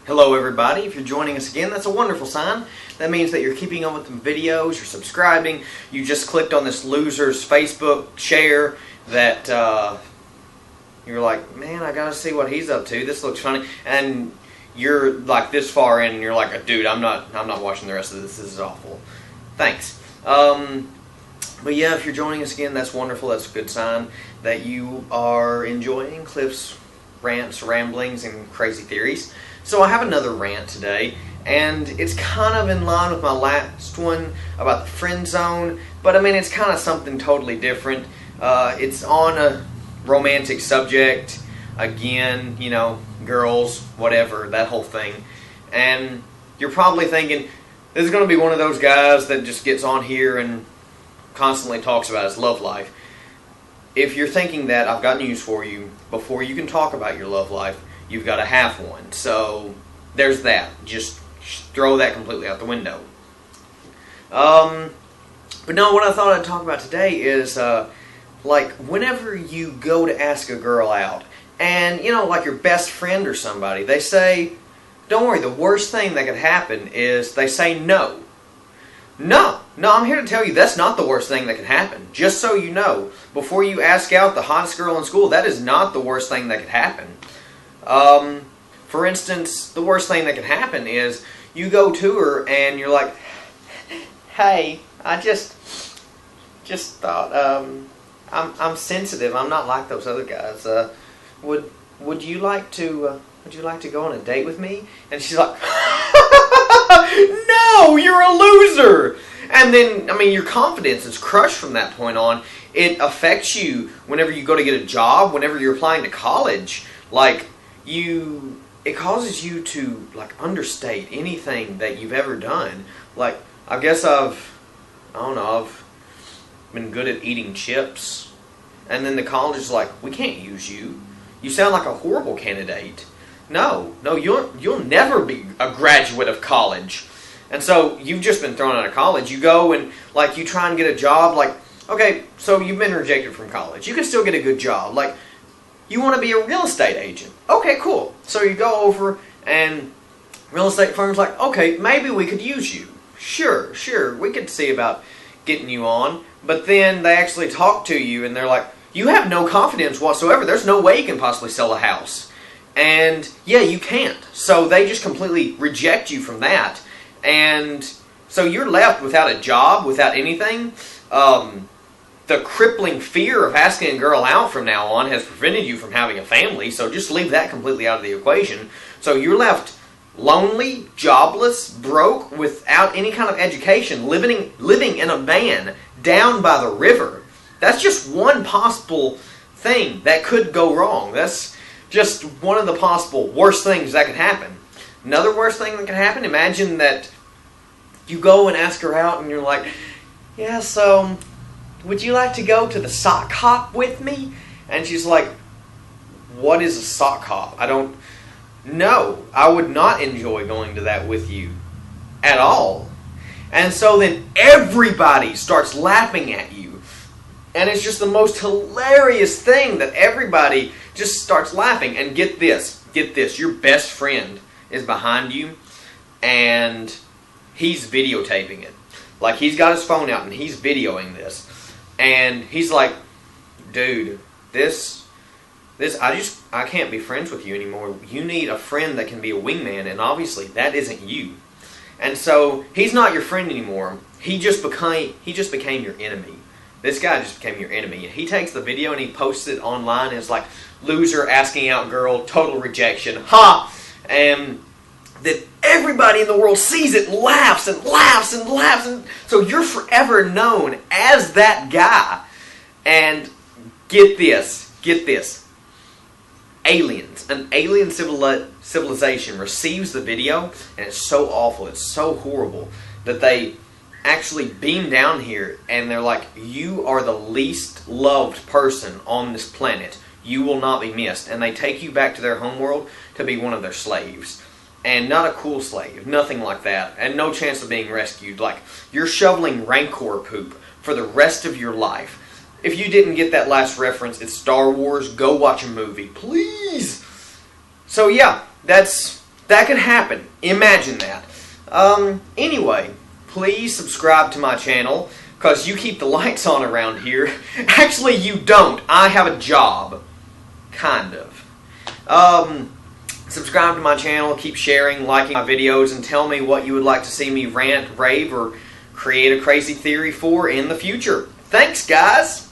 Hello everybody, if you're joining us again, that's a wonderful sign. That means that you're keeping on with the videos, you're subscribing, you just clicked on this loser's Facebook share that you're like, man, I gotta see what he's up to, this looks funny, and you're like this far in and you're like, dude, I'm not watching the rest of this is awful. Thanks. But yeah, if you're joining us again, that's wonderful, that's a good sign that you are enjoying Cliff's rants, ramblings, and crazy theories. So I have another rant today, and it's kind of in line with my last one about the friend zone, but I mean it's kind of something totally different. It's on a romantic subject, again, you know, girls, whatever, that whole thing. And you're probably thinking, this is going to be one of those guys that just gets on here and constantly talks about his love life. If you're thinking that, I've got news for you. Before you can talk about your love life, you've got to have one. So there's that. Just throw that completely out the window. But no, what I thought I'd talk about today is like whenever you go to ask a girl out, and you know, like your best friend or somebody, they say, don't worry, the worst thing that could happen is they say no. No, I'm here to tell you that's not the worst thing that could happen. Just so you know, before you ask out the hottest girl in school, that is not the worst thing that could happen. For instance, the worst thing that could happen is you go to her and you're like, hey, I just thought, I'm sensitive. I'm not like those other guys. Would you like to go on a date with me? And she's like, no, you're a loser. And then, I mean, your confidence is crushed from that point on. It affects you whenever you go to get a job, whenever you're applying to college. Like, it causes you to, like, understate anything that you've ever done. Like, I guess I've been good at eating chips. And then the college is like, we can't use you. You sound like a horrible candidate. No, you'll never be a graduate of college. And so you've just been thrown out of college. You go and like you try and get a job. Like, okay, so you've been rejected from college. You can still get a good job. Like, you want to be a real estate agent. Okay, cool. So you go over and real estate firm's like, okay, maybe we could use you. Sure, we could see about getting you on. But then they actually talk to you and they're like, you have no confidence whatsoever. There's no way you can possibly sell a house. And yeah, you can't. So they just completely reject you from that. And so you're left without a job, without anything. The crippling fear of asking a girl out from now on has prevented you from having a family. So just leave that completely out of the equation. So you're left lonely, jobless, broke, without any kind of education, living in a van down by the river. That's just one possible thing that could go wrong. That's just one of the possible worst things that could happen. Another worst thing that could happen, imagine that you go and ask her out and you're like, yeah, so would you like to go to the sock hop with me? And she's like, what is a sock hop? I don't know. I would not enjoy going to that with you at all. And so then everybody starts laughing at you. And it's just the most hilarious thing that everybody just starts laughing. And get this, your best friend is behind you and he's videotaping it. Like, he's got his phone out and he's videoing this. And he's like, dude, I can't be friends with you anymore. You need a friend that can be a wingman, and obviously that isn't you. And so he's not your friend anymore. He just became your enemy. This guy just became your enemy. He takes the video and he posts it online and it's like, loser asking out girl, total rejection. Ha! And that everybody in the world sees it, laughs and laughs and laughs. And so you're forever known as that guy. And get this. Aliens. An alien civilization receives the video and it's so awful, it's so horrible that they actually beam down here and they're like, you are the least loved person on this planet. You will not be missed. And they take you back to their homeworld to be one of their slaves. And not a cool slave, nothing like that. And no chance of being rescued. Like, you're shoveling Rancor poop for the rest of your life. If you didn't get that last reference, it's Star Wars. Go watch a movie, please. So yeah, that's That could happen. Imagine that. Anyway, please subscribe to my channel, because you keep the lights on around here. Actually, you don't. I have a job. Kind of. Subscribe to my channel, keep sharing, liking my videos, and tell me what you would like to see me rant, rave, or create a crazy theory for in the future. Thanks, guys!